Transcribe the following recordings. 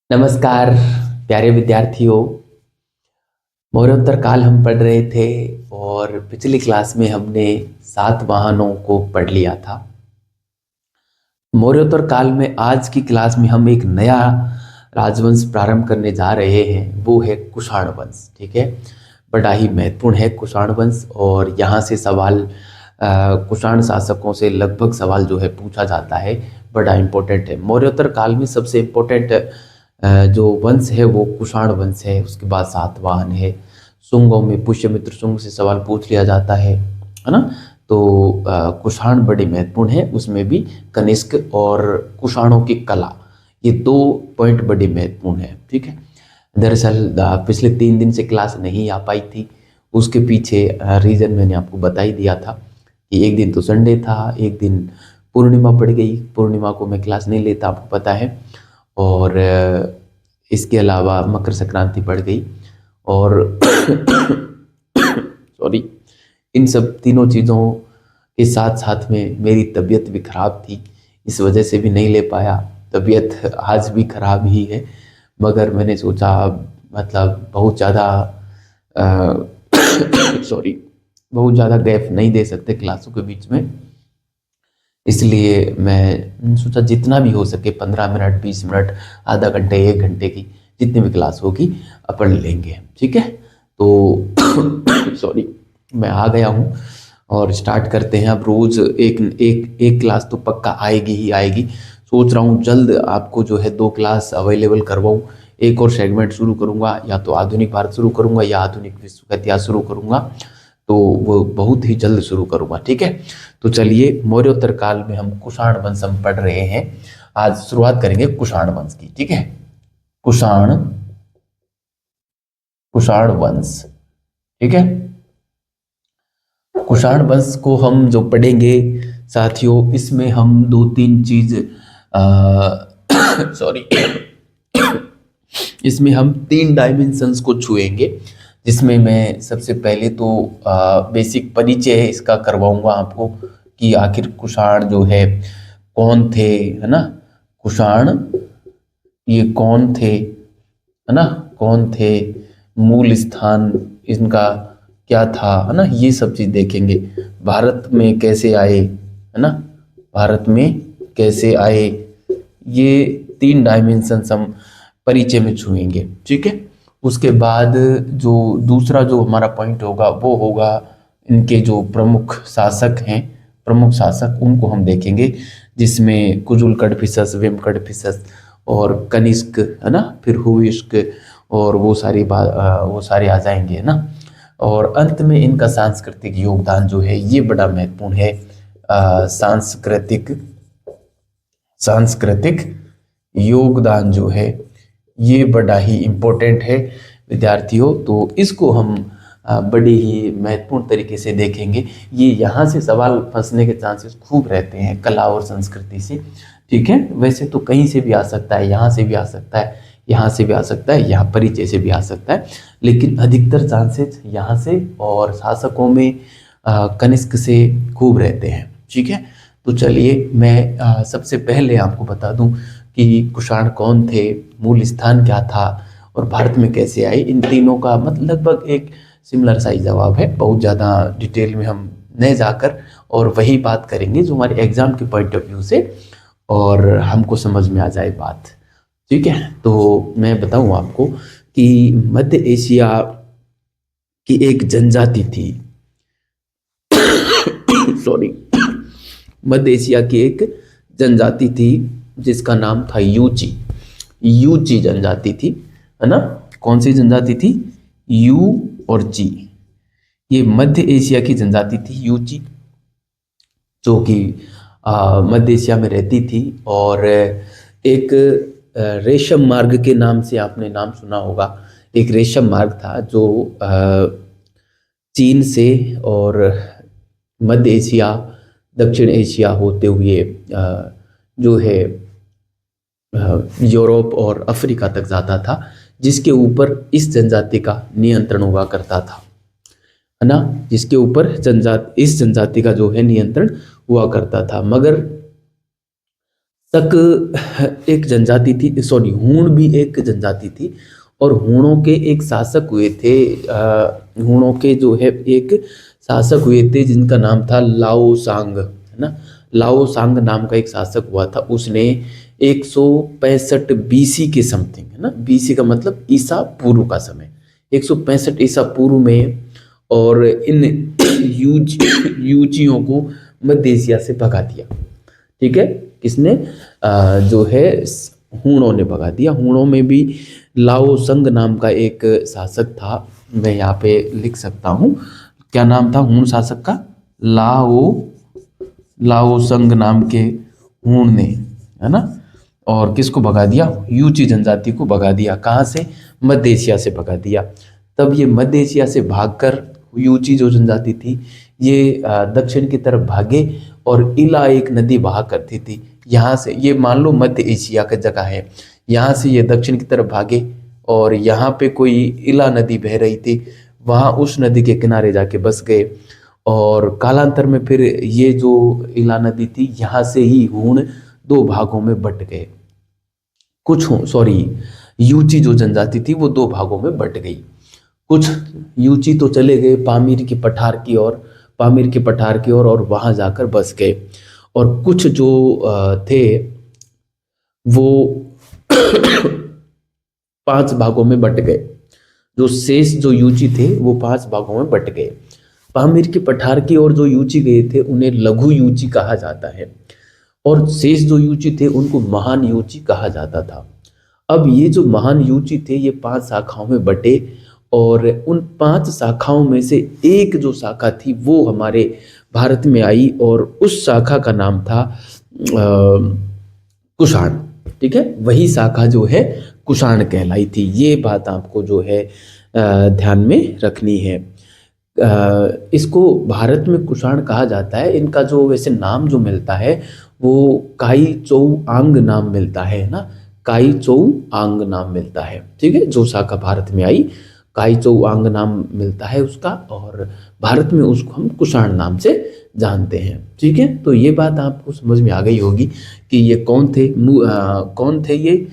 नमस्कार प्यारे विद्यार्थियों। मौर्योत्तर काल हम पढ़ रहे थे और पिछली क्लास में हमने 7 वाहनों को पढ़ लिया था। मौर्योत्तर काल में आज की क्लास में हम एक नया राजवंश प्रारंभ करने जा रहे हैं, वो है कुषाण वंश। ठीक है, बड़ा ही महत्वपूर्ण है कुषाण वंश। और यहाँ से सवाल कुषाण शासकों से लगभग सवाल जो है पूछा जाता है, बड़ा इम्पोर्टेंट है। मौर्योत्तर काल में सबसे इम्पोर्टेंट जो वंश है वो कुषाण वंश है। उसके बाद सातवाहन है। शुंगों में पुष्यमित्र शुंग से सवाल पूछ लिया जाता है ना। तो कुषाण बड़े महत्वपूर्ण है, उसमें भी कनिष्क और कुषाणों की कला, ये 2 पॉइंट बड़े महत्वपूर्ण है। ठीक है, दरअसल पिछले 3 दिन से क्लास नहीं आ पाई थी, उसके पीछे रीज़न मैंने आपको बता ही दिया था कि एक दिन तो संडे था, एक दिन पूर्णिमा पड़ गई। पूर्णिमा को मैं क्लास नहीं लेता, आपको पता है। और इसके अलावा मकर संक्रांति पड़ गई और सॉरी, इन सब तीनों चीज़ों के साथ साथ में मेरी तबीयत भी ख़राब थी, इस वजह से भी नहीं ले पाया। तबीयत आज भी ख़राब ही है, मगर मैंने सोचा मतलब बहुत ज़्यादा सॉरी, बहुत ज़्यादा गैप नहीं दे सकते क्लासों के बीच में, इसलिए मैं सोचा जितना भी हो सके 15 मिनट, 20 मिनट, आधा घंटे, 1 घंटे की जितनी भी क्लास होगी अपन लेंगे। ठीक है, तो सॉरी, मैं आ गया हूँ और स्टार्ट करते हैं। अब रोज़ एक क्लास तो पक्का आएगी ही आएगी। सोच रहा हूँ जल्द आपको जो है 2 क्लास अवेलेबल करवाऊँ। एक और सेगमेंट शुरू करूँगा, या तो आधुनिक भारत शुरू करूँगा या आधुनिक विश्व का इतिहास शुरू करूँगा, तो वो बहुत ही जल्द शुरू करूँगा। ठीक है, तो चलिए मौर्योत्तर काल में हम कुषाण वंश हम पढ़ रहे हैं। आज शुरुआत करेंगे कुषाण वंश की। ठीक है, कुषाण वंश। ठीक है, कुषाण वंश को हम जो पढ़ेंगे साथियों, इसमें हम 2-3 चीज सॉरी इसमें हम 3 डायमेंशंस को छुएंगे, जिसमें मैं सबसे पहले तो बेसिक परिचय इसका करवाऊंगा आपको कि आखिर कुषाण जो है कौन थे, है ना। कुषाण ये कौन थे, है ना, कौन थे, मूल स्थान इनका क्या था, है ना, ये सब चीज देखेंगे। भारत में कैसे आए, है ना, भारत में कैसे आए, ये 3 डायमेंशन हम परिचय में छुएंगे। ठीक है, उसके बाद जो दूसरा जो हमारा पॉइंट होगा वो होगा इनके जो प्रमुख शासक हैं, प्रमुख शासक उनको हम देखेंगे, जिसमें कुजुल कड़फिसस, वेम कड़फिसस और कनिष्क, है ना, फिर हुविष्क और वो सारे आ जाएंगे, है ना। और अंत में इनका सांस्कृतिक योगदान जो है ये बड़ा महत्वपूर्ण है। सांस्कृतिक योगदान जो है ये बड़ा ही इम्पोर्टेंट है विद्यार्थियों। तो इसको हम बड़ी ही महत्वपूर्ण तरीके से देखेंगे। ये यहाँ से सवाल फंसने के चांसेस खूब रहते हैं, कला और संस्कृति से। ठीक है, वैसे तो कहीं से भी आ सकता है, यहाँ से भी आ सकता है, यहाँ से भी आ सकता है, यहाँ परिचय से भी आ सकता है, लेकिन अधिकतर चांसेस यहाँ से और शासकों में कनिष्क से खूब रहते हैं। ठीक है, तो चलिए मैं सबसे पहले आपको बता दूं कि कुषाण कौन थे, मूल स्थान क्या था और भारत में कैसे आए। इन तीनों का मतलब लगभग एक सिमिलर साइज जवाब है, बहुत ज़्यादा डिटेल में हम नहीं जाकर, और वही बात करेंगे जो हमारे एग्जाम के पॉइंट ऑफ व्यू से और हमको समझ में आ जाए बात। ठीक है, तो मैं बताऊं आपको कि मध्य एशिया की एक जनजाति थी सॉरी, मध्य एशिया की एक जनजाति थी जिसका नाम था यूची। यूची जनजाति थी, है ना। कौन सी जनजाति थी, यू और जी, ये मध्य एशिया की जनजाति थी यूची, जो कि मध्य एशिया में रहती थी। और एक रेशम मार्ग के नाम से आपने नाम सुना होगा। एक रेशम मार्ग था जो चीन से और मध्य एशिया, दक्षिण एशिया होते हुए जो है यूरोप और अफ्रीका तक जाता था, जिसके ऊपर इस जनजाति का नियंत्रण हुआ करता था, है ना, जिसके ऊपर इस जनजाति का जो है नियंत्रण हुआ करता था। मगर तक एक जनजाति थी, सॉरी हूण भी एक जनजाति थी। और हूणों के एक शासक हुए थे, हूणों के जो है एक शासक हुए थे जिनका नाम था लाओ सांग, है ना। लाओ सांग नाम का एक शासक हुआ था, उसने 165 बीसी के समथिंग, है ना, बीसी का मतलब ईसा पूर्व का समय, 165 ईसा पूर्व में, और इन यूचियों को मध्य एशिया से भगा दिया। ठीक है, किसने? जो है हूणों ने भगा दिया। हूणों में भी लाओ संग नाम का एक शासक था, मैं यहाँ पे लिख सकता हूँ, क्या नाम था हूण शासक का? लाओ लाओ संग नाम के हूण ने, है ना। और किसको भगा दिया? यूची जनजाति को भगा दिया। कहाँ से? मध्य एशिया से भगा दिया। तब ये मध्य एशिया से भागकर यूची जो जनजाति थी, ये दक्षिण की तरफ भागे, और इला एक नदी बहा करती थी यहाँ से। ये मान लो मध्य एशिया का जगह है, यहाँ से ये दक्षिण की तरफ भागे, और यहाँ पे कोई इला नदी बह रही थी, वहाँ उस नदी के किनारे जाके बस गए। और कालांतर में फिर ये जो इला नदी थी, यहाँ से ही हूण दो भागों में बट गए। कुछ सॉरी यूची जो जनजाति थी वो दो भागों में बट गई। कुछ यूची तो चले गए पामीर की पठार की ओर, पामीर के पठार की ओर, और वहां जाकर बस गए। और कुछ जो थे वो 5 भागों में बट गए। जो शेष जो यूची थे वो 5 भागों में बट गए। पामीर की पठार की ओर जो यूची गए थे उन्हें लघु यूची कहा जाता है, और शेष जो यूची थे उनको महान यूची कहा जाता था। अब ये जो महान यूची थे ये 5 शाखाओं में बटे, और उन 5 शाखाओं में से एक जो शाखा थी वो हमारे भारत में आई, और उस शाखा का नाम था कुषाण। ठीक है, वही शाखा जो है कुषाण कहलाई थी। ये बात आपको जो है ध्यान में रखनी है। इसको भारत में कुषाण कहा जाता है। इनका जो वैसे नाम जो मिलता है वो काई चौ आंग नाम मिलता है ना, काई चौ आंग नाम मिलता है। ठीक है, जो शाखा भारत में आई काई चौ आंग नाम मिलता है उसका, और भारत में उसको हम कुषाण नाम से जानते हैं। ठीक है, तो ये बात आपको समझ में आ गई होगी कि ये कौन थे। कौन थे ये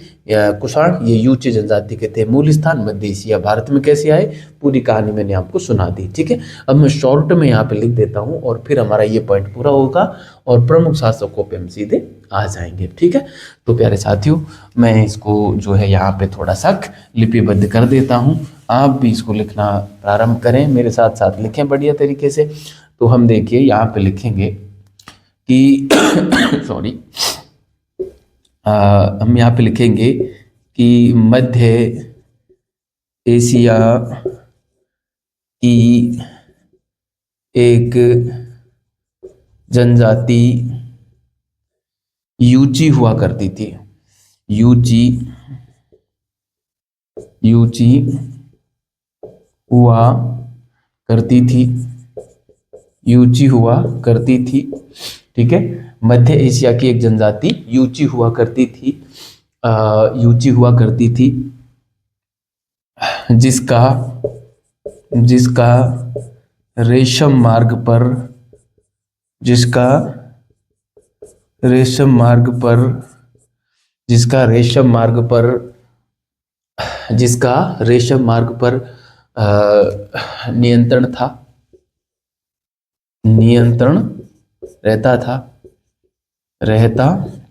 कुषाण? ये यूची जनजाति के थे। मूल स्थान मध्य एशिया। भारत में कैसे आए, पूरी कहानी मैंने आपको सुना दी। ठीक है, अब मैं शॉर्ट में यहाँ पे लिख देता हूँ, और फिर हमारा ये पॉइंट पूरा होगा, और प्रमुख शासकों पे हम सीधे आ जाएंगे। ठीक है, तो प्यारे साथियों, मैं इसको जो है यहाँ पे थोड़ा सा लिपिबद्ध कर देता हूँ। आप भी इसको लिखना प्रारंभ करें, मेरे साथ साथ लिखें बढ़िया तरीके से। तो हम देखिए यहाँ पे लिखेंगे कि सॉरी हम यहाँ पे लिखेंगे कि मध्य एशिया की एक जनजाति यूची हुआ करती थी। यूची यूची हुआ करती थी। यूची हुआ करती थी। ठीक है, मध्य एशिया की एक जनजाति यूची हुआ करती थी। यूची हुआ करती थी, जिसका जिसका रेशम मार्ग पर जिसका रेशम मार्ग पर जिसका रेशम मार्ग पर जिसका रेशम मार्ग पर नियंत्रण था नियंत्रण रहता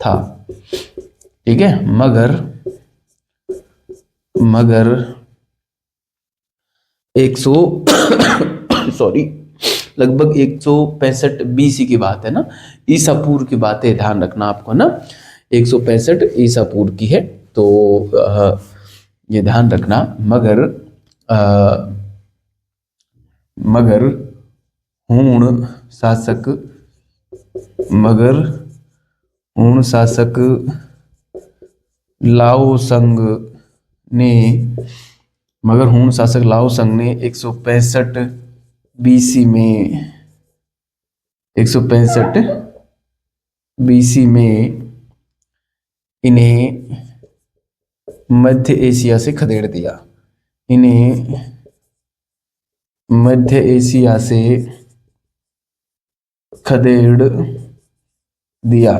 था। ठीक है, मगर 100 सॉरी लगभग 165 बीसी की बात है ना, ईसा पूर्व की बात है, ध्यान रखना आपको ना, 165 ईसा पूर्व की है। तो ये ध्यान रखना। मगर हूण शासक लाओ संग ने मगर हूण शासक लाओ संग ने 165 बीसी में 165 बीसी में इन्हें मध्य एशिया से खदेड़ दिया। इन्हें मध्य एशिया से खदेड़ दिया।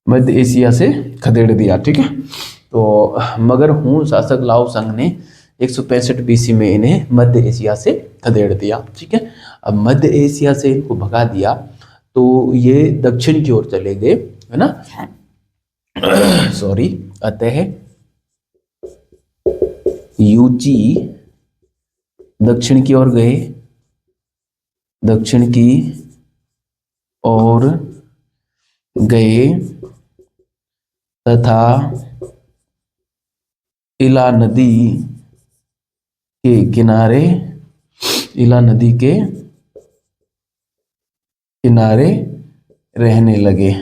मध्य एशिया से खदेड़ दिया। ठीक है, तो मगर हूण शासक लाओ संग ने 165 बीसी में इन्हें मध्य एशिया से खदेड़ दिया। ठीक है, अब मध्य एशिया से इनको भगा दिया तो ये दक्षिण की ओर चले गए, है ना। सॉरी, अतः यूची दक्षिण की ओर गए, दक्षिण की ओर गए तथा इला नदी के किनारे, इला नदी के किनारे रहने लगे।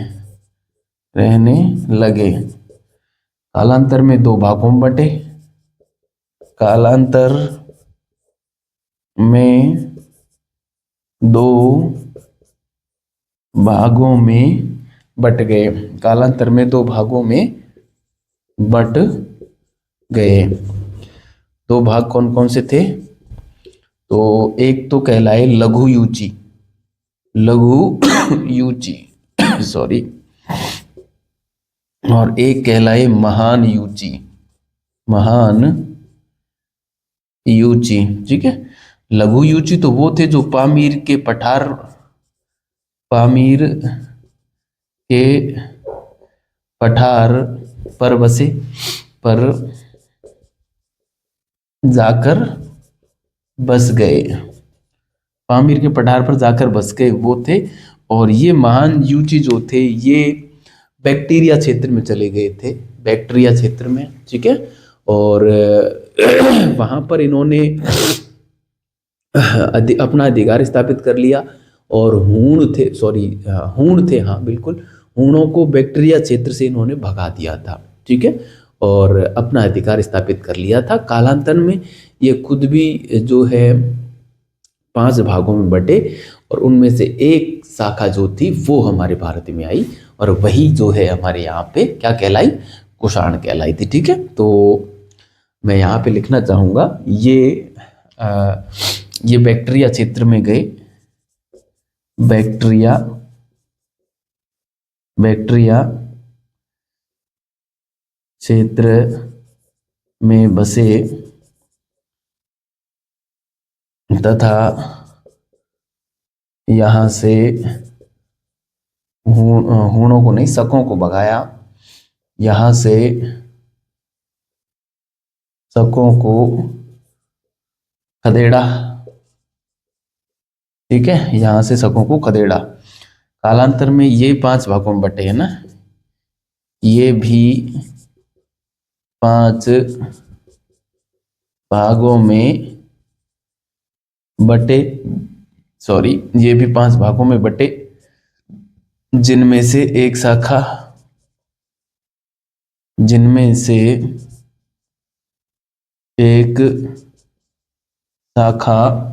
कालांतर में दो भागों में बटे, कालांतर में दो भागों में बट गए, कालांतर में दो भागों में बट गए। दो भाग कौन कौन से थे? तो एक तो कहलाए लघु यूची, लघु यूची सॉरी, और एक कहलाए महान यूची, महान यूची। ठीक है, लघु यूची तो वो थे जो पामीर के पठार, पामीर के पठार पर बसे, पर जाकर बस गए, पामीर के पठार पर जाकर बस गए वो थे। और ये महान यूची जो थे ये बैक्टीरिया क्षेत्र में चले गए थे, बैक्टीरिया क्षेत्र में। ठीक है, और वहां पर इन्होंने अपना अधिकार स्थापित कर लिया। और हूण थे, सॉरी हूण थे, हाँ बिल्कुल, हूणों को बैक्टीरिया क्षेत्र से इन्होंने भगा दिया था। ठीक है, और अपना अधिकार स्थापित कर लिया था। कालांतर में ये खुद भी जो है 5 भागों में बटे, और उनमें से एक शाखा जो थी वो हमारे भारत में आई, और वही जो है हमारे यहाँ पे क्या कहलाई? कुषाण कहलाई थी। ठीक है, तो मैं यहाँ पे लिखना चाहूँगा ये बैक्टीरिया क्षेत्र में गए, बैक्टीरिया क्षेत्र में बसे तथा यहाँ से हूणों को नहीं, शकों को भगाया, यहाँ से शकों को खदेड़ा। ठीक है, यहाँ से शकों को खदेड़ा। कालांतर में ये 5 भागों में बटे, है ना, ये भी 5 भागों में बटे, सॉरी ये भी 5 भागों में बटे, जिनमें से एक शाखा, जिनमें से एक शाखा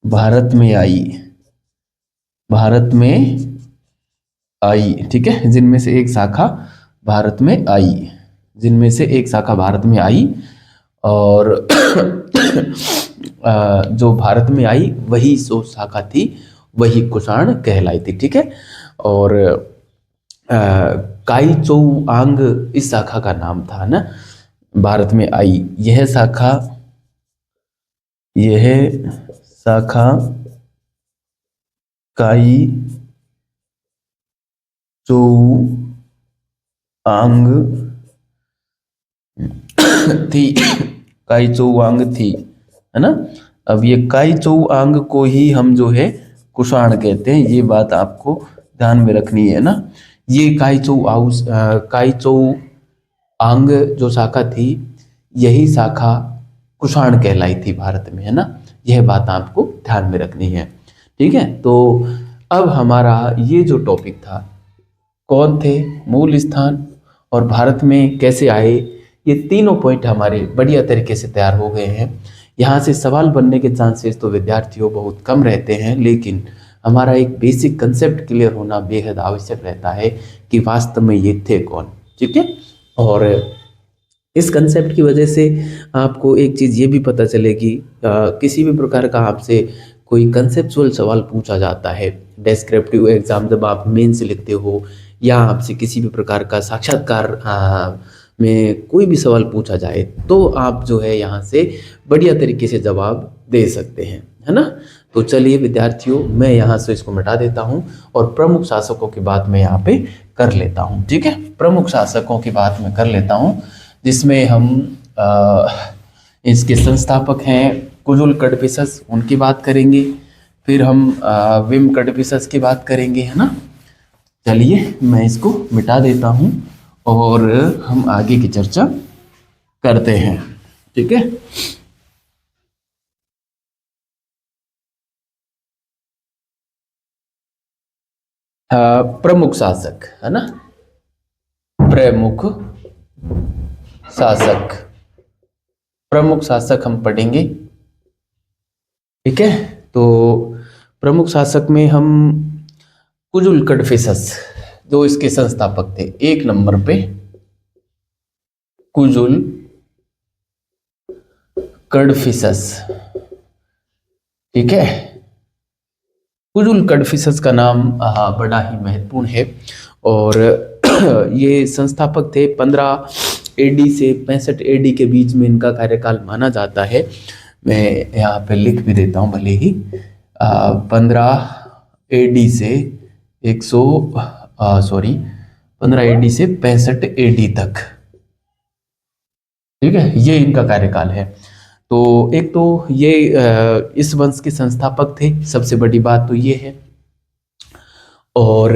भारत में आई, भारत में आई। ठीक है, जिनमें से एक शाखा भारत में आई, जिनमें से एक शाखा भारत में आई, और जो भारत में आई वही जो शाखा थी वही कुषाण कहलाई थी। ठीक है, और काई चौआंग इस शाखा का नाम था ना, भारत में आई। यह शाखा काई चौआंग थी, काई चौआंग थी, है ना। अब ये काई चौआंग को ही हम जो है कुषाण कहते हैं, ये बात आपको ध्यान में रखनी है ना। ये काई चौआंग जो शाखा थी यही शाखा कुषाण कहलाई थी भारत में, है ना। यह बात आपको ध्यान में रखनी है। ठीक है, तो अब हमारा ये जो टॉपिक था, कौन थे, मूल स्थान और भारत में कैसे आए, ये तीनों पॉइंट हमारे बढ़िया तरीके से तैयार हो गए हैं। यहाँ से सवाल बनने के चांसेस तो विद्यार्थियों बहुत कम रहते हैं, लेकिन हमारा एक बेसिक कंसेप्ट क्लियर होना बेहद आवश्यक रहता है कि वास्तव में ये थे कौन। ठीक है, और इस कंसेप्ट की वजह से आपको एक चीज़ ये भी पता चलेगी, किसी भी प्रकार का आपसे कोई कंसेप्चुअल सवाल पूछा जाता है, डेस्क्रिप्टिव एग्जाम जब आप मेंस लिखते हो या आपसे किसी भी प्रकार का साक्षात्कार में कोई भी सवाल पूछा जाए तो आप जो है यहाँ से बढ़िया तरीके से जवाब दे सकते हैं, है ना। तो चलिए विद्यार्थियों, मैं यहाँ से इसको मिटा देता हूँ और प्रमुख शासकों की बात मैं यहाँ पे कर लेता हूँ। ठीक है, प्रमुख शासकों की बात मैं कर लेता हूँ, जिसमें हम इसके संस्थापक हैं कुजुल कड़फिसस, उनकी बात करेंगे। फिर हम विम कड़फिसस की बात करेंगे, है ना। चलिए मैं इसको मिटा देता हूँ और हम आगे की चर्चा करते हैं। ठीक है, प्रमुख शासक, है ना, प्रमुख शासक, प्रमुख शासक हम पढ़ेंगे। ठीक है, तो प्रमुख शासक में हम कुजुल कड़फिसस जो इसके संस्थापक थे, एक नंबर पे कुजुल कड़फिसस। ठीक है, कुजुल कड़फिसस का नाम बड़ा ही महत्वपूर्ण है और ये संस्थापक थे 15 एडी से 65 एडी के बीच में इनका कार्यकाल माना जाता है। मैं यहाँ पे लिख भी देता हूँ भले ही, 15 एडी से 15 एडी से 65 एडी तक। ठीक है, ये इनका कार्यकाल है। तो एक तो ये इस वंश के संस्थापक थे, सबसे बड़ी बात तो ये है। और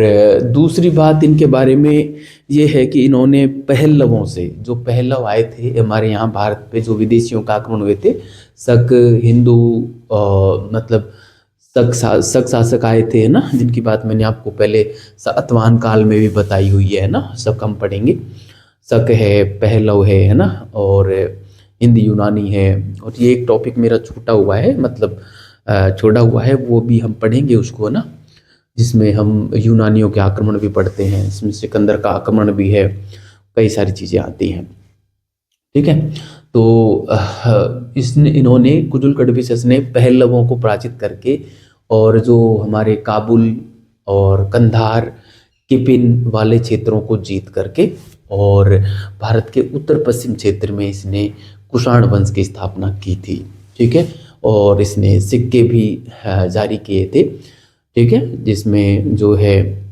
दूसरी बात इनके बारे में ये है कि इन्होंने पहलवों से, जो पहलव आए थे हमारे यहाँ भारत पे, जो विदेशियों का आक्रमण हुए थे, शक हिंदू मतलब शक शासक आए थे, है ना, जिनकी बात मैंने आपको पहले सातवाहन काल में भी बताई हुई है ना, सब हम पढ़ेंगे। शक है, पहलव है ना, और हिंदी यूनानी है। और ये एक टॉपिक मेरा छूटा हुआ है, मतलब छोड़ा हुआ है, वो भी हम पढ़ेंगे उसको, है ना, जिसमें हम यूनानियों के आक्रमण भी पढ़ते हैं, इसमें सिकंदर का आक्रमण भी है, कई सारी चीज़ें आती हैं। ठीक है, तो इन्होंने कुजुल कड़फिसस ने पहलवों को पराजित करके और जो हमारे काबुल और कंधार किपिन वाले क्षेत्रों को जीत करके और भारत के उत्तर पश्चिम क्षेत्र में इसने कुषाण वंश की स्थापना की थी। ठीक है, और इसने सिक्के भी जारी किए थे। ठीक है, जिसमें जो है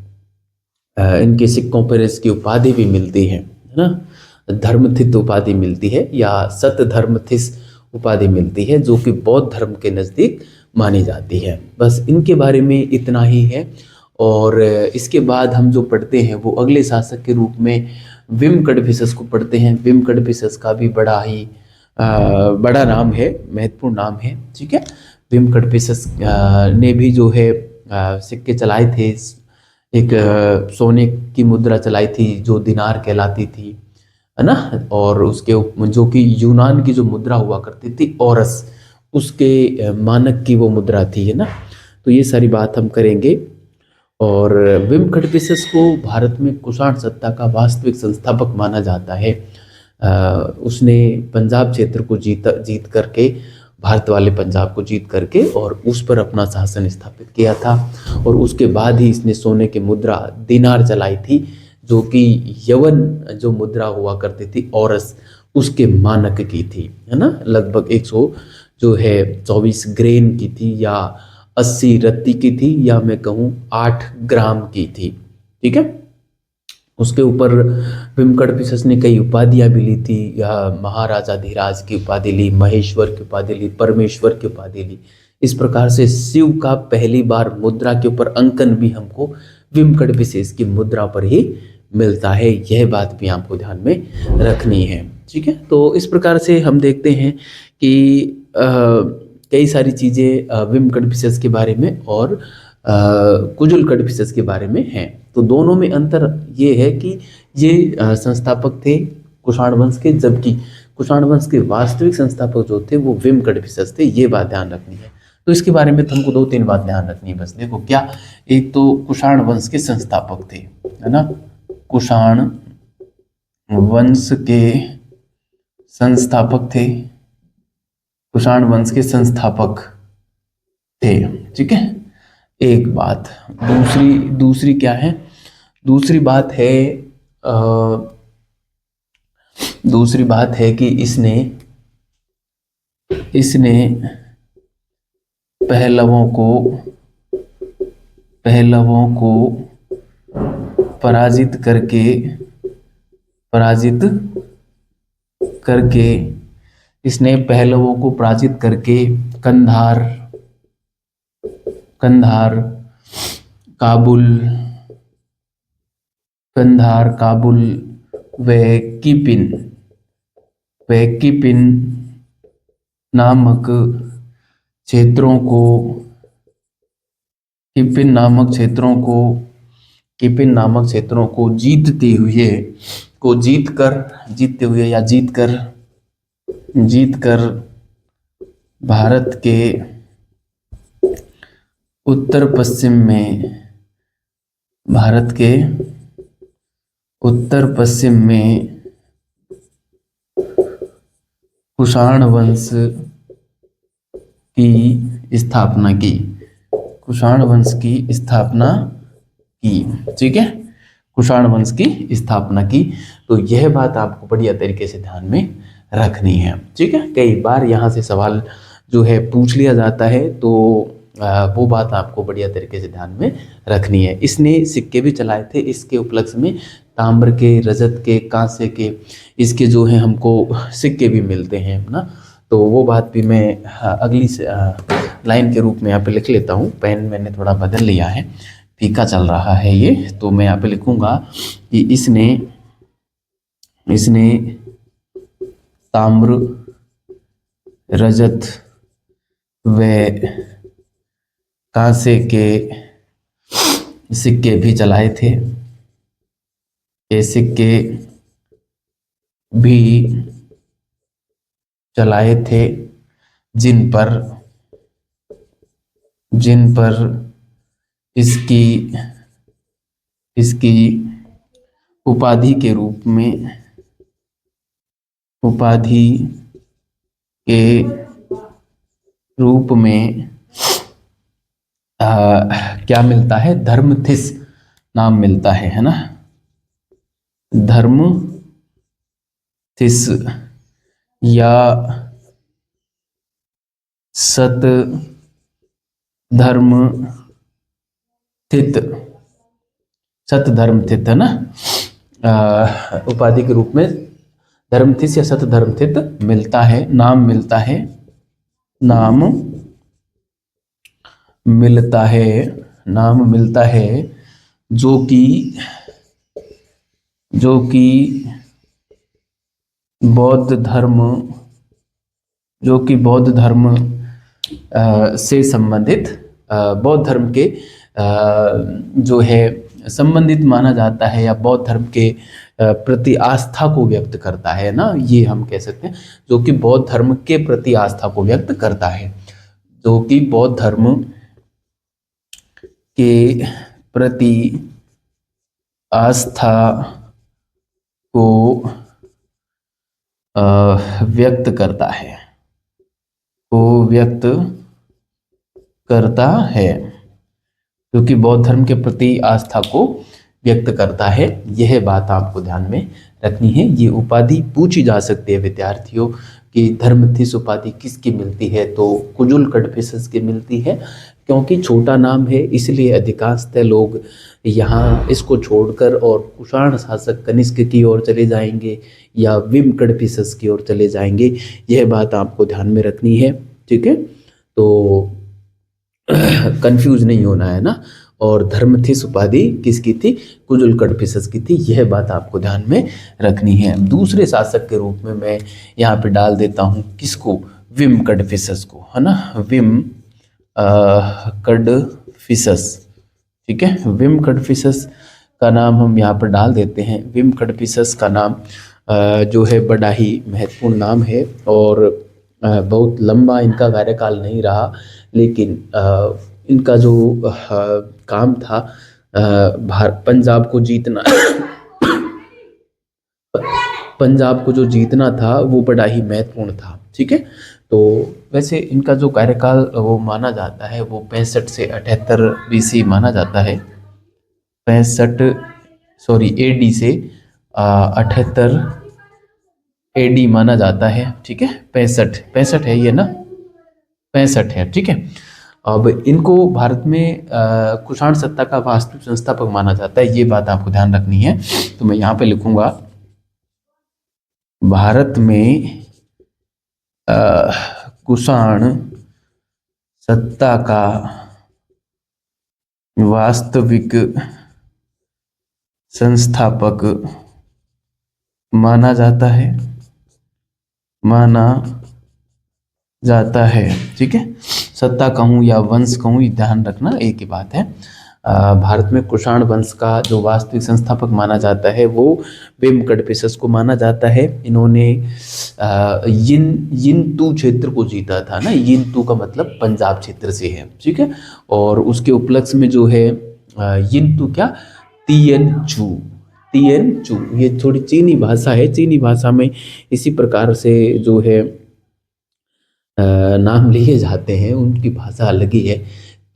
इनके सिक्कों पर इसकी उपाधि भी मिलती है ना, धर्मथित उपाधि मिलती है या सत धर्मथिस उपाधि मिलती है, जो कि बौद्ध धर्म के नज़दीक मानी जाती है। बस इनके बारे में इतना ही है। और इसके बाद हम जो पढ़ते हैं वो अगले शासक के रूप में विम कड़फिसस को पढ़ते हैं। विम कड़फिसस का भी बड़ा ही बड़ा नाम है, महत्वपूर्ण नाम है। ठीक है, विम कड़फिसस ने भी जो है सिक्के चलाए थे। एक सोने की मुद्रा चलाई थी जो दिनार कहलाती थी, है ना, और उसके जो कि यूनान की जो मुद्रा हुआ करती थी औरस, उसके मानक की वो मुद्रा थी, है ना। तो ये सारी बात हम करेंगे। और विम कड़फिसस को भारत में कुषाण सत्ता का वास्तविक संस्थापक माना जाता है। उसने पंजाब क्षेत्र को जीत करके, भारत वाले पंजाब को जीत करके और उस पर अपना शासन स्थापित किया था। और उसके बाद ही इसने सोने की मुद्रा दिनार चलाई थी, जो कि यवन जो मुद्रा हुआ करती थी औरस, उसके मानक की थी, है ना। लगभग 100 जो है 24 ग्रेन की थी या 80 रत्ती की थी, या मैं कहूँ 8 ग्राम की थी। ठीक है, उसके ऊपर विम कड़फिसस ने कई उपाधियाँ भी ली थी, या महाराजाधिराज की उपाधि ली, महेश्वर की उपाधि ली, परमेश्वर की उपाधि ली। इस प्रकार से शिव का पहली बार मुद्रा के ऊपर अंकन भी हमको विम कड़फिसस की मुद्रा पर ही मिलता है। यह बात भी आपको ध्यान में रखनी है। ठीक है, तो इस प्रकार से हम देखते हैं कि कई सारी चीज़ें विम कड़फिसस के बारे में और कुजुल कड़फिसस के बारे में हैं। तो दोनों में अंतर ये है कि ये संस्थापक थे कुषाण वंश के, जबकि कुषाण वंश के वास्तविक संस्थापक जो थे वो विम कड़फिसस थे। ये बात ध्यान रखनी है। तो इसके बारे में तो हमको 2-3 बात ध्यान रखनी है बस। देखो क्या, एक तो कुषाण वंश के संस्थापक थे, है ना, कुषाण वंश के संस्थापक थे, कुषाण वंश के संस्थापक थे। ठीक है, एक बात। दूसरी क्या है, दूसरी बात है अ, दूसरी बात है कि इसने इसने पहलवों को पराजित पराजित करके इसने पहलवों को पराजित करके कंधार कंधार काबुल व किपिन नामक क्षेत्रों को किपिन नामक क्षेत्रों को जीत कर भारत के उत्तर पश्चिम में कुषाण वंश की स्थापना की। ठीक है, कुषाण वंश की स्थापना की। तो यह बात आपको बढ़िया तरीके से ध्यान में रखनी है। ठीक है, कई बार यहाँ से सवाल जो है पूछ लिया जाता है, तो वो बात आपको बढ़िया तरीके से ध्यान में रखनी है। इसने सिक्के भी चलाए थे, इसके उपलक्ष्य में ताम्र के, रजत के, कांसे के, इसके जो है हमको सिक्के भी मिलते हैं ना। तो वो बात भी मैं अगली लाइन के रूप में यहाँ पे लिख लेता हूँ। पेन मैंने थोड़ा बदल लिया है, फीका चल रहा है ये, तो मैं यहाँ पे लिखूंगा कि इसने ताम्र, रजत व कांसे के सिक्के भी चलाए थे। ये सिक्के भी चलाए थे जिन पर इसकी उपाधि के रूप में क्या मिलता है, धर्मथिस नाम मिलता है ना, धर्मथिस या सतधर्मथित है ना, उपाधि के रूप में धर्मथिस या सतधर्मथित मिलता है, नाम मिलता है, जो कि बौद्ध धर्म से संबंधित, बौद्ध धर्म के जो है संबंधित माना जाता है, या बौद्ध धर्म के प्रति आस्था को व्यक्त करता है ना, ये हम कह सकते हैं, जो कि बौद्ध धर्म के प्रति आस्था को व्यक्त करता है, जो कि बौद्ध धर्म के प्रति आस्था को व्यक्त करता है, क्योंकि बौद्ध धर्म के प्रति आस्था को व्यक्त करता है। यह बात आपको ध्यान में रखनी है। ये उपाधि पूछी जा सकती है विद्यार्थियों कि धर्मथिस उपाधि किसकी मिलती है, तो कुजुल कड़फिसस की मिलती है, क्योंकि छोटा नाम है इसलिए अधिकांशतः लोग यहाँ इसको छोड़कर और कुषाण शासक कनिष्क की ओर चले जाएंगे या विम कड़फिसस की ओर चले जाएंगे। यह बात आपको ध्यान में रखनी है। ठीक है, तो कंफ्यूज नहीं होना है ना। और धर्मथिस उपाधि किसकी थी, कुजुल कड़फिसस की थी। यह बात आपको ध्यान में रखनी है। दूसरे शासक के रूप में मैं यहाँ पे डाल देता हूँ किसको, विम कड़फिसस को, है ना, विम कड़फिसस। ठीक है, विम कड़फिसस का नाम हम यहाँ पर डाल देते हैं। विम कड़फिसस का नाम जो है बड़ा ही महत्वपूर्ण नाम है, और बहुत लंबा इनका कार्यकाल नहीं रहा, लेकिन इनका जो काम था पंजाब को जीतना पंजाब को जो जीतना था वो बड़ा ही महत्वपूर्ण था। ठीक है, तो वैसे इनका जो कार्यकाल वो माना जाता है वो 65 से 78 BC माना जाता है। 65 सॉरी एडी से 78 एडी माना जाता है, ठीक है। 65 है ये ना, 65 है, ठीक है। अब इनको भारत में कुषाण सत्ता का वास्तविक संस्थापक माना जाता है, ये बात आपको ध्यान रखनी है। तो मैं यहाँ पे लिखूंगा भारत में कुषाण सत्ता का वास्तविक संस्थापक माना जाता है, ठीक है। सत्ता कहूँ या वंश कहूँ, ये ध्यान रखना, एक ही बात है। भारत में कुषाण वंश का जो वास्तविक संस्थापक माना जाता है वो वेंकटपेशस को माना जाता है। इन्होंने यिंतू क्षेत्र को जीता था ना, यिंतू का मतलब पंजाब क्षेत्र से है, ठीक है। और उसके उपलक्ष्य में जो है यिंतू क्या, तिएनचू, ये थोड़ी चीनी भाषा है। चीनी भाषा में इसी प्रकार से जो है नाम लिए जाते हैं, उनकी भाषा अलग ही है।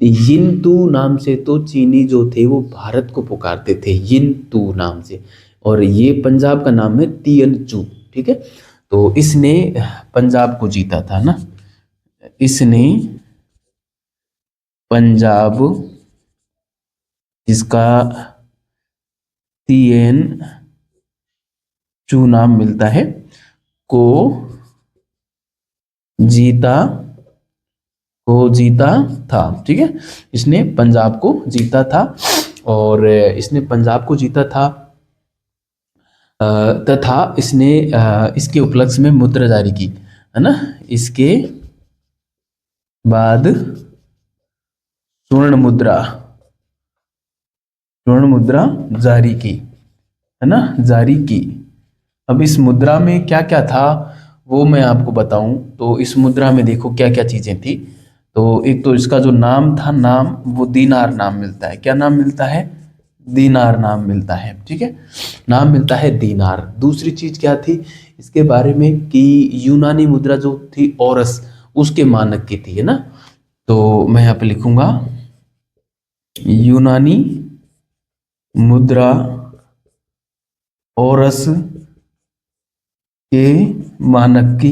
यिंतू नाम से तो चीनी जो थे वो भारत को पुकारते थे यिंतू नाम से, और ये पंजाब का नाम है तिएनचू, ठीक है। तो इसने पंजाब को जीता था ना, इसने पंजाब, जिसका तिएनचू नाम मिलता है, को जीता था, ठीक है। इसने पंजाब को जीता था, और इसने पंजाब को जीता था तथा इसने इसके उपलक्ष्य में मुद्रा जारी की, है ना। इसके बाद स्वर्ण मुद्रा जारी की, है ना, जारी की। अब इस मुद्रा में क्या क्या था वो मैं आपको बताऊं, तो इस मुद्रा में देखो क्या क्या चीजें थी। तो एक तो इसका जो नाम था, नाम वो दीनार नाम मिलता है। क्या नाम मिलता है? दीनार नाम मिलता है, ठीक है, नाम मिलता है दीनार। दूसरी चीज क्या थी इसके बारे में कि यूनानी मुद्रा जो थी औरस, उसके मानक की थी, है ना। तो मैं यहाँ पे लिखूंगा यूनानी मुद्रा औरस के मानक की,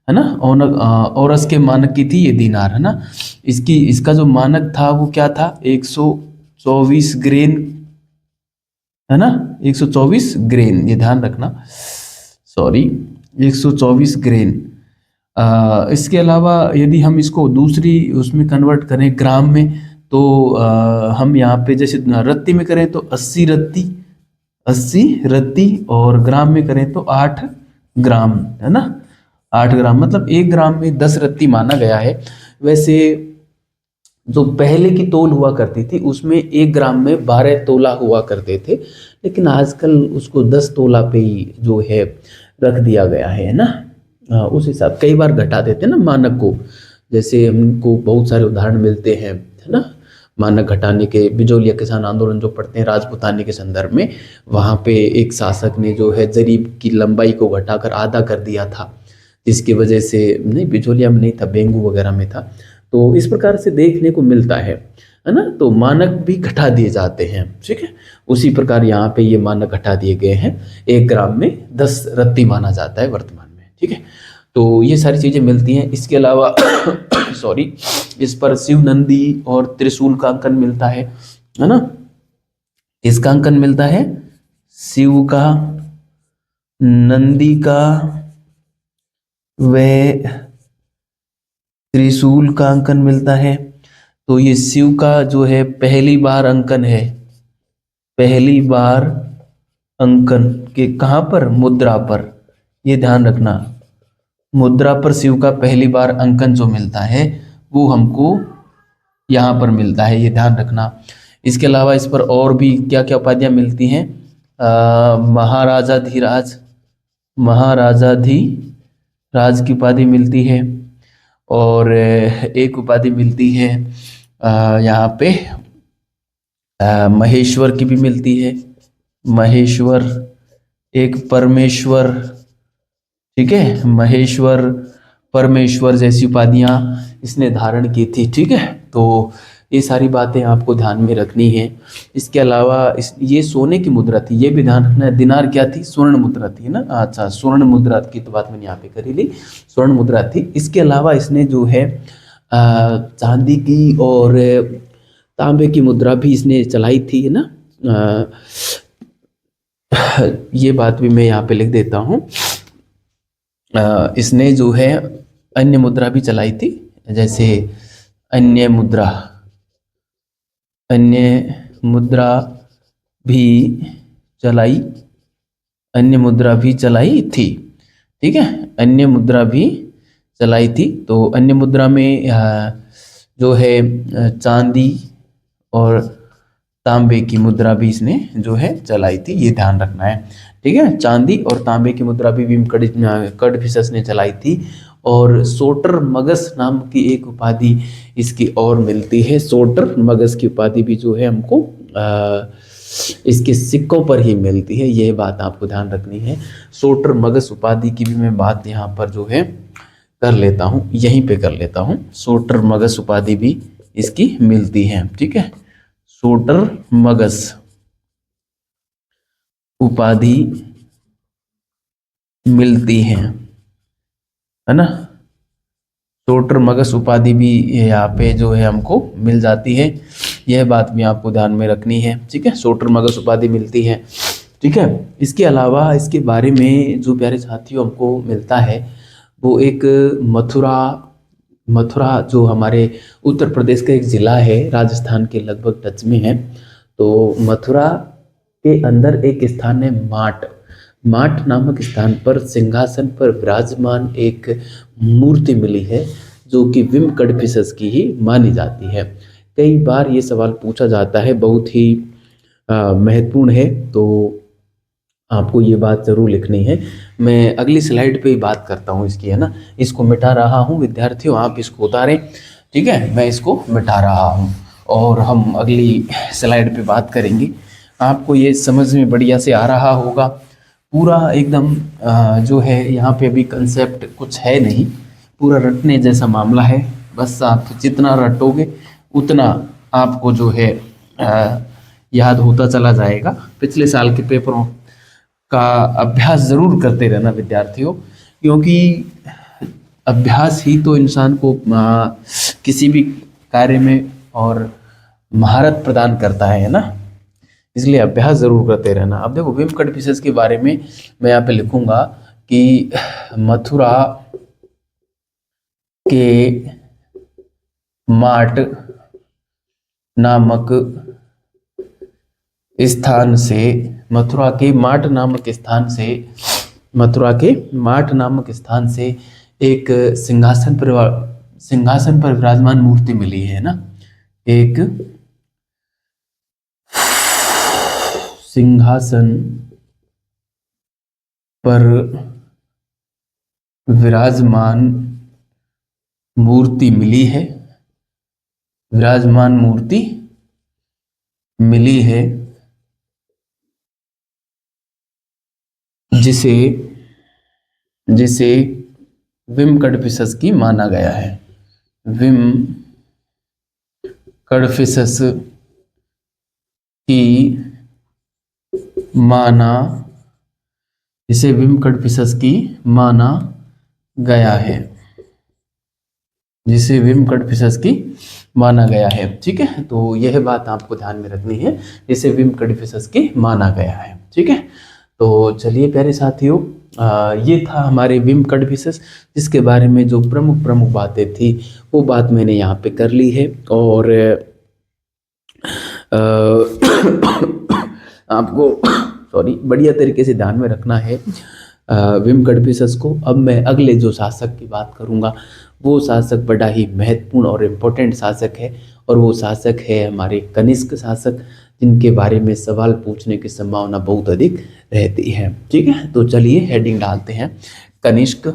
है ना। औरस के मानक की थी ये दीनार, है ना। इसका जो मानक था वो क्या था? 124 ग्रेन, है ना, 124 ग्रेन, ये ध्यान रखना, सॉरी 124 ग्रेन। इसके अलावा यदि हम इसको दूसरी उसमें कन्वर्ट करें ग्राम में, तो हम यहाँ पे जैसे रत्ती में करें तो 80 रत्ती, और ग्राम में करें तो 8 ग्राम, है ना। 8 ग्राम मतलब 1 ग्राम में 10 रत्ती माना गया है। वैसे जो पहले की तौल हुआ करती थी उसमें 1 ग्राम में 12 तोला हुआ करते थे, लेकिन आजकल उसको 10 तोला पे ही जो है रख दिया गया है ना। उस हिसाब कई बार घटा देते हैं ना मानक को, जैसे हमको बहुत सारे उदाहरण मिलते हैं, है ना, मानक घटाने के। बिजौलिया किसान आंदोलन जो पढ़ते हैं राजपूतानी के संदर्भ में, वहाँ पे एक शासक ने जो है जरीब की लंबाई को घटाकर आधा कर दिया था, जिसकी वजह से, नहीं बिजौलिया में नहीं था, बेंगू वगैरह में था। तो इस प्रकार से देखने को मिलता है ना। तो मानक भी घटा दिए जाते हैं, ठीक है। उसी प्रकार यहाँ पे ये मानक घटा दिए गए हैं। 1 ग्राम में 10 रत्ती माना जाता है वर्तमान में, ठीक है। तो ये सारी चीजें मिलती हैं। इसके अलावा सॉरी, इस पर शिव, नंदी और त्रिशूल का अंकन मिलता है ना। इसका अंकन मिलता है शिव का, नंदी का, व त्रिशूल का अंकन मिलता है। तो ये शिव का जो है पहली बार अंकन है, पहली बार अंकन के कहाँ पर? मुद्रा पर, ये ध्यान रखना, मुद्रा पर शिव का पहली बार अंकन जो मिलता है वो हमको यहाँ पर मिलता है, ये ध्यान रखना। इसके अलावा इस पर और भी क्या क्या उपाधियाँ मिलती हैं? महाराजाधिराज की उपाधि मिलती है, और एक उपाधि मिलती है यहाँ पे महेश्वर की भी मिलती है, महेश्वर, एक परमेश्वर, ठीक है, महेश्वर, परमेश्वर जैसी उपाधियां इसने धारण की थी, ठीक है। तो ये सारी बातें आपको ध्यान में रखनी है। इसके अलावा ये सोने की मुद्रा थी, ये भी ध्यान रखना है। दिनार क्या थी? स्वर्ण मुद्रा थी ना। अच्छा, स्वर्ण मुद्रा की तो बात मैंने यहाँ पे करी ली, स्वर्ण मुद्रा थी। इसके अलावा इसने जो है चांदी की और तांबे की मुद्रा भी इसने चलाई थी, है ना। ये बात भी मैं यहाँ पे लिख देता हूँ। इसने जो है अन्य मुद्रा भी चलाई थी, जैसे अन्य मुद्रा भी चलाई, अन्य मुद्रा भी चलाई थी। ठीक है, अन्य मुद्रा भी चलाई थी। तो अन्य मुद्रा में जो है चांदी और तांबे की मुद्रा भी इसने जो है चलाई थी, ये ध्यान रखना है। ठीक है, चांदी और तांबे की मुद्रा भी भीम कड़फिसस ने चलाई थी। और सोटर मगस नाम की एक उपाधि इसकी और मिलती है। सोटर मगस की उपाधि भी जो है हमको इसके सिक्कों पर ही मिलती है, यह बात आपको ध्यान रखनी है। सोटर मगस उपाधि की भी मैं बात यहाँ पर जो है कर लेता हूँ, यहीं पे कर लेता हूँ। सोटर मगस उपाधि भी इसकी मिलती है। ठीक है, सोटर मगस उपाधि मिलती है ना। सोटर मगस उपाधि भी यहाँ पे जो है हमको मिल जाती है, यह बात भी आपको ध्यान में रखनी है। ठीक है, सोटर मगस उपाधि मिलती है। ठीक है, इसके अलावा इसके बारे में जो प्यारे साथियों हमको मिलता है वो एक मथुरा जो हमारे उत्तर प्रदेश का एक ज़िला है, राजस्थान के लगभग टच में है। तो मथुरा के अंदर एक स्थान है माट नामक स्थान पर सिंहासन पर विराजमान एक मूर्ति मिली है, जो कि विम कड़फिसस की ही मानी जाती है। कई बार ये सवाल पूछा जाता है, बहुत ही महत्वपूर्ण है, तो आपको ये बात ज़रूर लिखनी है। मैं अगली स्लाइड पे ही बात करता हूँ इसकी, है ना। इसको मिटा रहा हूँ विद्यार्थियों, आप इसको उतारें। ठीक है, मैं इसको मिटा रहा हूँ और हम अगली स्लाइड पे बात करेंगे। आपको ये समझ में बढ़िया से आ रहा होगा पूरा एकदम। जो है यहाँ पे अभी कंसेप्ट कुछ है नहीं, पूरा रटने जैसा मामला है। बस आप जितना रटोगे उतना आपको जो है याद होता चला जाएगा। पिछले साल के पेपरों का अभ्यास ज़रूर करते रहना विद्यार्थियों, क्योंकि अभ्यास ही तो इंसान को किसी भी कार्य में और महारत प्रदान करता है ना। इसलिए अभ्यास ज़रूर करते रहना। अब देखो, विम कड़फिसस के बारे में मैं यहाँ पे लिखूंगा कि मथुरा के माट नामक स्थान से मथुरा के माट नामक स्थान से एक सिंहासन पर विराजमान मूर्ति मिली है ना। एक सिंहासन पर विराजमान मूर्ति मिली है, जिसे विम कड़फिसस की माना गया है। विम कड़फिसस की माना गया है। ठीक है, तो यह बात आपको ध्यान में रखनी है, जिसे विम कड़फिसस की माना गया है। ठीक है, तो चलिए प्यारे साथियों, ये था हमारे विम कड़फिसस, जिसके बारे में जो प्रमुख बातें थी वो बात मैंने यहाँ पे कर ली है। और आपको बढ़िया तरीके से ध्यान में रखना है विम कड़फिसस को। अब मैं अगले जो शासक की बात करूँगा, वो शासक बड़ा ही महत्वपूर्ण और इम्पोर्टेंट शासक है, और वो शासक है हमारे कनिष्क शासक, जिनके बारे में सवाल पूछने की संभावना बहुत अधिक रहती है। ठीक है, तो चलिए हेडिंग डालते हैं कनिष्क।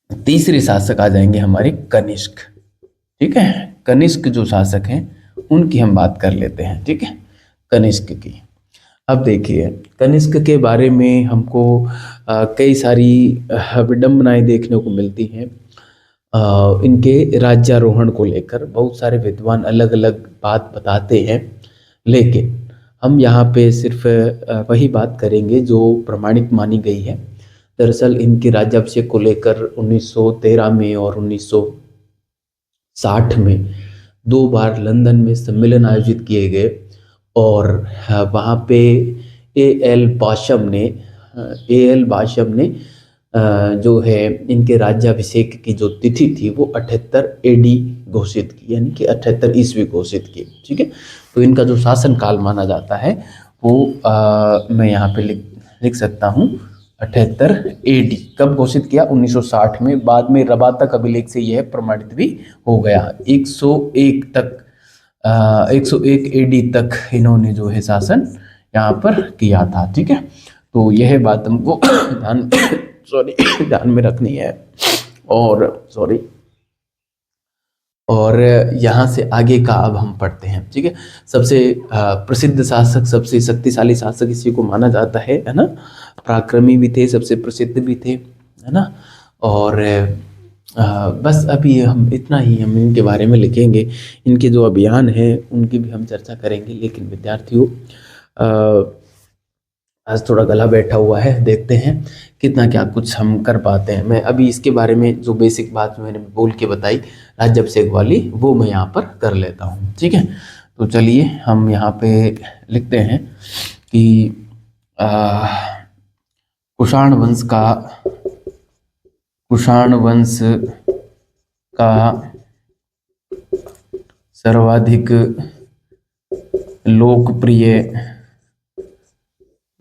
तीसरे शासक आ जाएंगे हमारे कनिष्क। ठीक है, कनिष्क जो शासक हैं उनकी हम बात कर लेते हैं। ठीक है, कनिष्क की। अब देखिए, कनिष्क के बारे में हमको कई सारी विडंबनाएं देखने को मिलती हैं। इनके राज्यारोहण को लेकर बहुत सारे विद्वान अलग अलग बात बताते हैं, लेकिन हम यहाँ पे सिर्फ वही बात करेंगे जो प्रमाणित मानी गई है। दरअसल इनके राज्याभिषेक को लेकर 1913 में और 1960 में 2 बार लंदन में सम्मेलन आयोजित किए गए, और वहाँ पे ए एल बाशम ने जो है इनके राज्याभिषेक की जो तिथि थी वो 78 एडी घोषित की, यानी कि 78 ईस्वी घोषित की। ठीक है, तो इनका जो शासन काल माना जाता है वो मैं यहाँ पे लिख सकता हूँ 78 एडी। कब घोषित किया? 1960 में। बाद में रबातक अभिलेख से यह प्रमाणित भी हो गया। 101 एडी तक इन्होंने जो है शासन यहाँ पर किया था। ठीक है, तो यह बात हमको ध्यान में रखनी है। और यहाँ से आगे का अब हम पढ़ते हैं। ठीक है, सबसे प्रसिद्ध शासक, सबसे शक्तिशाली शासक इसी को माना जाता है ना। पराक्रमी भी थे, सबसे प्रसिद्ध भी थे, है ना। और बस अभी हम इतना ही हम इनके बारे में लिखेंगे। इनके जो अभियान हैं उनकी भी हम चर्चा करेंगे। लेकिन विद्यार्थियों, आज थोड़ा गला बैठा हुआ है, देखते हैं कितना क्या कुछ हम कर पाते हैं। मैं अभी इसके बारे में जो बेसिक बात मैंने बोल के बताई राज्याभिषेक वाली, वो मैं यहाँ पर कर लेता हूँ। ठीक है, तो चलिए हम यहाँ पे लिखते हैं कि कुषाण वंश का सर्वाधिक लोकप्रिय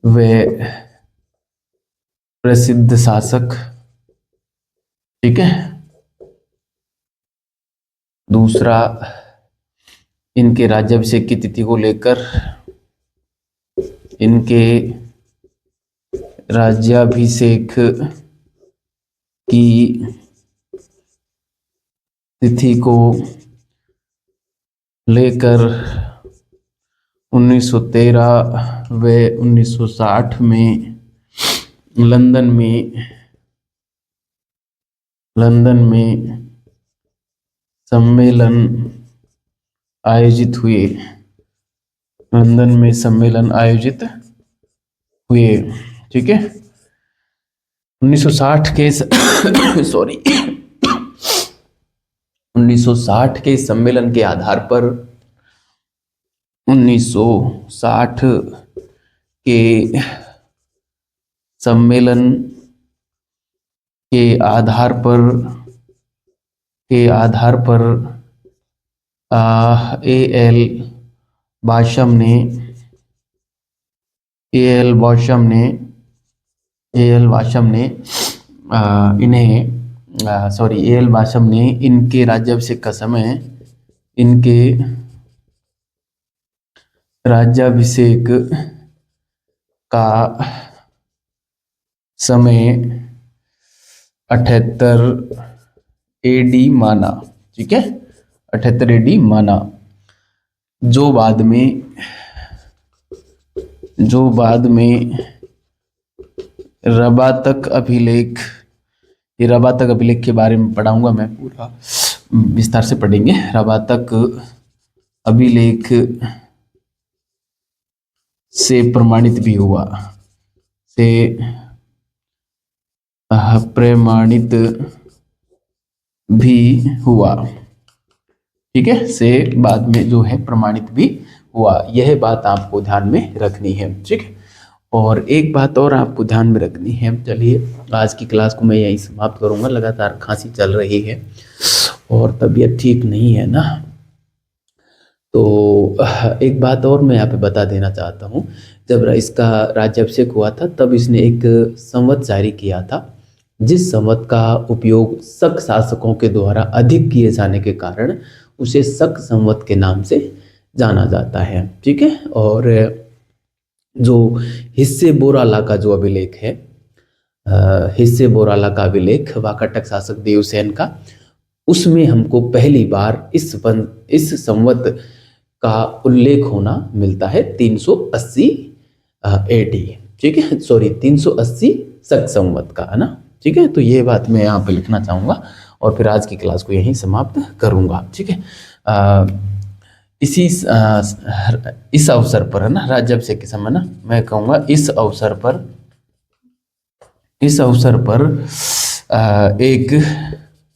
व प्रसिद्ध शासक। ठीक है, दूसरा, इनके राज्याभिषेक की तिथि को लेकर, इनके राज्याभिषेक की तिथि को लेकर 1913 व 1960 में लंदन में सम्मेलन आयोजित हुए। ठीक है, 1960 के 1960 के सम्मेलन के आधार पर 1960 के सम्मेलन के आधार पर ए.एल. बाशम ने इनके राज्याभिषेक का समय 78 एडी माना। ठीक है, 78 एडी माना, जो बाद में रबातक अभिलेख, ये रबातक अभिलेख के बारे में पढ़ाऊंगा मैं, पूरा विस्तार से पढ़ेंगे। रबातक अभिलेख से प्रमाणित भी हुआ। ठीक है, से बाद में जो है प्रमाणित भी हुआ। यह बात आपको ध्यान में रखनी है। ठीक है, और एक बात और आपको ध्यान में रखनी है। चलिए, आज की क्लास को मैं यहीं समाप्त करूंगा। लगातार खांसी चल रही है और तबीयत ठीक नहीं है ना। तो एक बात और मैं यहाँ पे बता देना चाहता हूँ। जब इसका राज्याभिषेक हुआ था तब इसने एक संवत जारी किया था, जिस संवत का उपयोग शक शासकों के द्वारा अधिक किए जाने के कारण उसे शक संवत के नाम से जाना जाता है। ठीक है, और जो हिस्से बोराला का जो अभिलेख है, हिस्से बोराला का अभिलेख वाकाटक शासक देवसेन का, उसमें हमको पहली बार इस संवत का उल्लेख होना मिलता है 380 एडी। ठीक है, सॉरी 380 शक संवत का, है ना। ठीक है, तो ये बात मैं यहाँ पे लिखना चाहूँगा। और फिर आज की क्लास को यहीं समाप्त करूँगा। ठीक है, इस अवसर पर है ना, राज्याभिषेक के समय ना मैं कहूँगा इस अवसर पर एक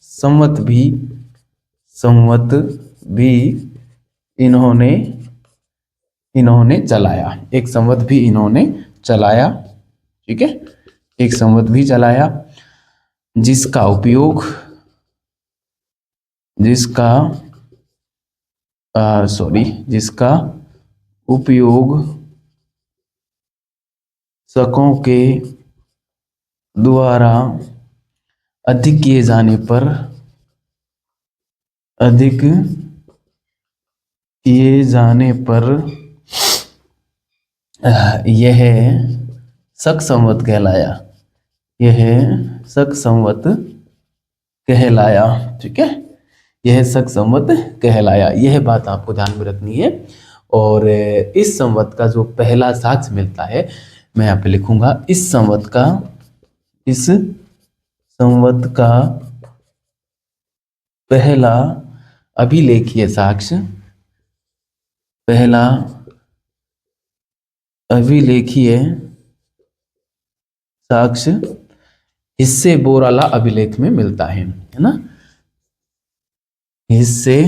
संवत भी इन्होंने चलाया, एक संवत भी इन्होंने चलाया। ठीक है, एक संवत भी चलाया जिसका उपयोग शकों के द्वारा अधिक किए जाने पर यह शक संवत कहलाया। ठीक है, यह शक संवत कहलाया, यह बात आपको ध्यान में रखनी है। और इस संवत का जो पहला साक्ष्य मिलता है, मैं यहाँ पे लिखूंगा इस संवत का पहला अभिलेखीय साक्ष्य हिस्से बोराला अभिलेख में मिलता है ना, हिस्से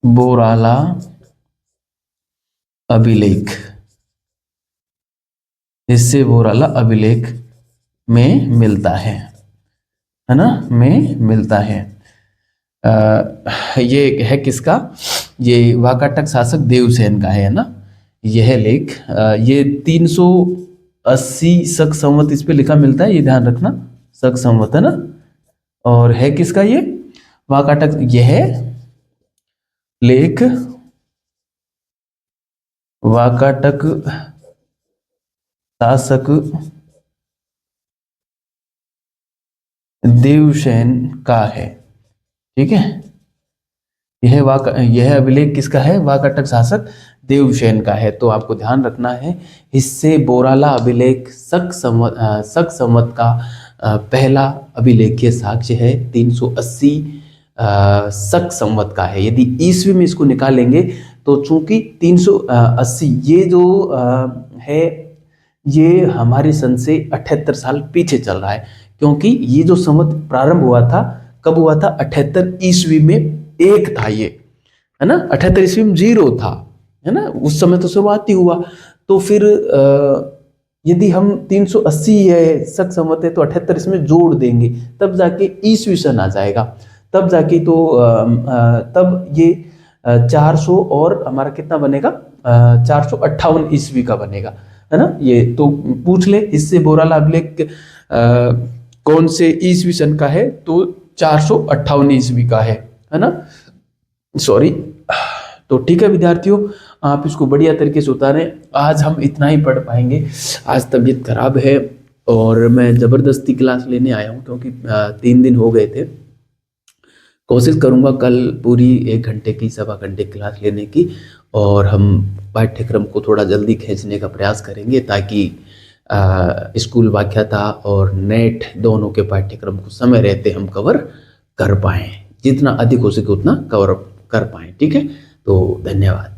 बोराला अभिलेख में मिलता है ना, में मिलता है। ये है किसका? ये वाकाटक शासक देवसेन का है ना, यह लेख। ये 380 शक संवत इस पे लिखा मिलता है, ये ध्यान रखना, शक संवत है ना। और है किसका ये? वाकाटक। यह लेख वाकाटक शासक देवसेन का है। ठीक है, यह अभिलेख किसका है? वाकाटक शासक देवसेन का है। तो आपको ध्यान रखना है, हिस्से बोराला अभिलेख शक संवत का पहला अभिलेखीय साक्ष्य है 380 शक संवत का है। यदि ईस्वी में इसको निकालेंगे तो चूंकि 380 ये जो है, ये हमारे सन से 78 साल पीछे चल रहा है, क्योंकि ये जो संवत प्रारंभ हुआ था, कब हुआ था? 78 ईस्वी में एक था ये, है ना। 78 ईस्वी में 0 था, है ना, उस समय तो शुरुआती हुआ। तो फिर यदि हम 380 है शक संवत है तो 78 इसमें जोड़ देंगे, तब जाके ईस्वी सन आ जाएगा, तब जाके तो तब ये 400 और हमारा कितना बनेगा? 458 ईस्वी का बनेगा, है ना। ये तो पूछ ले, इससे बोराला अभिलेख कौन से ईस्वी सन का है? तो 458 ईस्वी का है ना, सॉरी। तो ठीक है विद्यार्थियों, आप इसको बढ़िया तरीके से उतारें। आज हम इतना ही पढ़ पाएंगे, आज तबीयत खराब है और मैं ज़बरदस्ती क्लास लेने आया हूँ, क्योंकि 3 दिन हो गए थे। कोशिश करूँगा कल पूरी 1 घंटे की, सवा घंटे क्लास लेने की, और हम पाठ्यक्रम को थोड़ा जल्दी खींचने का प्रयास करेंगे, ताकि स्कूल व्याख्याता और नेट दोनों के पाठ्यक्रम को समय रहते हम कवर कर पाएँ, जितना अधिक हो सके उतना कवर कर पाएँ। ठीक है, तो धन्यवाद।